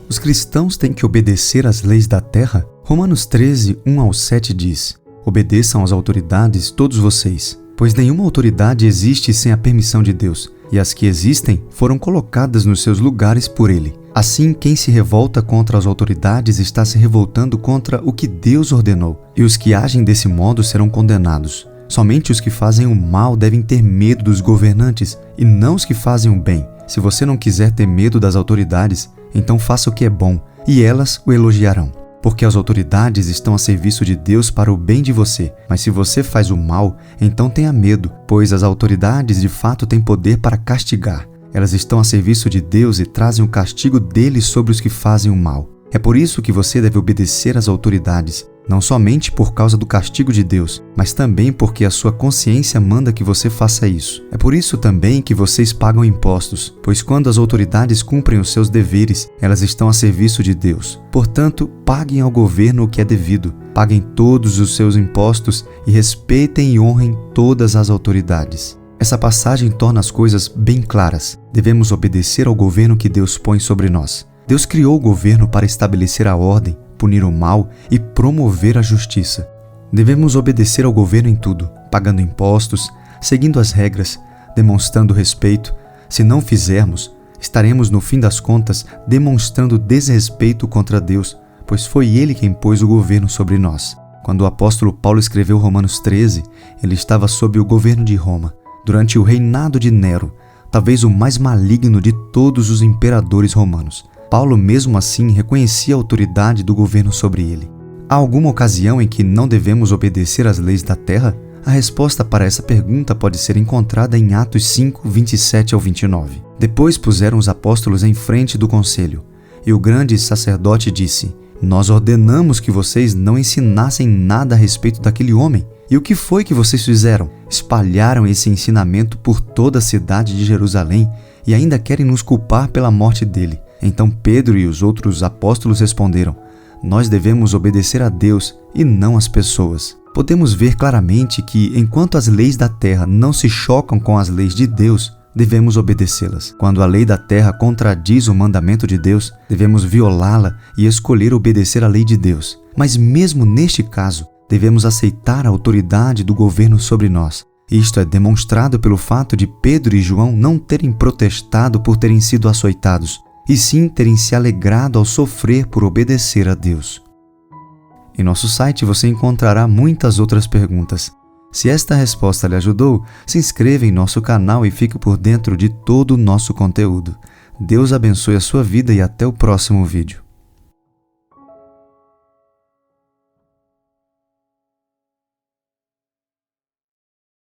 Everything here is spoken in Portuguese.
Os cristãos têm que obedecer às leis da terra? Romanos 13, 1-7 diz: Obedeçam às autoridades todos vocês, pois nenhuma autoridade existe sem a permissão de Deus, e as que existem foram colocadas nos seus lugares por Ele. Assim, quem se revolta contra as autoridades está se revoltando contra o que Deus ordenou, e os que agem desse modo serão condenados. Somente os que fazem o mal devem ter medo dos governantes, e não os que fazem o bem. Se você não quiser ter medo das autoridades, então faça o que é bom, e elas o elogiarão. Porque as autoridades estão a serviço de Deus para o bem de você. Mas se você faz o mal, então tenha medo, pois as autoridades de fato têm poder para castigar. Elas estão a serviço de Deus e trazem o castigo dele sobre os que fazem o mal. É por isso que você deve obedecer às autoridades, não somente por causa do castigo de Deus, mas também porque a sua consciência manda que você faça isso. É por isso também que vocês pagam impostos, pois quando as autoridades cumprem os seus deveres, elas estão a serviço de Deus. Portanto, paguem ao governo o que é devido, paguem todos os seus impostos e respeitem e honrem todas as autoridades. Essa passagem torna as coisas bem claras. Devemos obedecer ao governo que Deus põe sobre nós. Deus criou o governo para estabelecer a ordem, punir o mal e promover a justiça. Devemos obedecer ao governo em tudo, pagando impostos, seguindo as regras, demonstrando respeito. Se não fizermos, estaremos no fim das contas demonstrando desrespeito contra Deus, pois foi Ele quem pôs o governo sobre nós. Quando o apóstolo Paulo escreveu Romanos 13, ele estava sob o governo de Roma, durante o reinado de Nero, talvez o mais maligno de todos os imperadores romanos. Paulo, mesmo assim, reconhecia a autoridade do governo sobre ele. Há alguma ocasião em que não devemos obedecer às leis da terra? A resposta para essa pergunta pode ser encontrada em Atos 5, 27-29. Depois puseram os apóstolos em frente do conselho, e o grande sacerdote disse: Nós ordenamos que vocês não ensinassem nada a respeito daquele homem. E o que foi que vocês fizeram? Espalharam esse ensinamento por toda a cidade de Jerusalém e ainda querem nos culpar pela morte dele. Então Pedro e os outros apóstolos responderam: Nós devemos obedecer a Deus e não às pessoas. Podemos ver claramente que, enquanto as leis da terra não se chocam com as leis de Deus, devemos obedecê-las. Quando a lei da terra contradiz o mandamento de Deus, devemos violá-la e escolher obedecer à lei de Deus. Mas mesmo neste caso, devemos aceitar a autoridade do governo sobre nós. Isto é demonstrado pelo fato de Pedro e João não terem protestado por terem sido açoitados, e sim terem se alegrado ao sofrer por obedecer a Deus. Em nosso site você encontrará muitas outras perguntas. Se esta resposta lhe ajudou, se inscreva em nosso canal e fique por dentro de todo o nosso conteúdo. Deus abençoe a sua vida e até o próximo vídeo.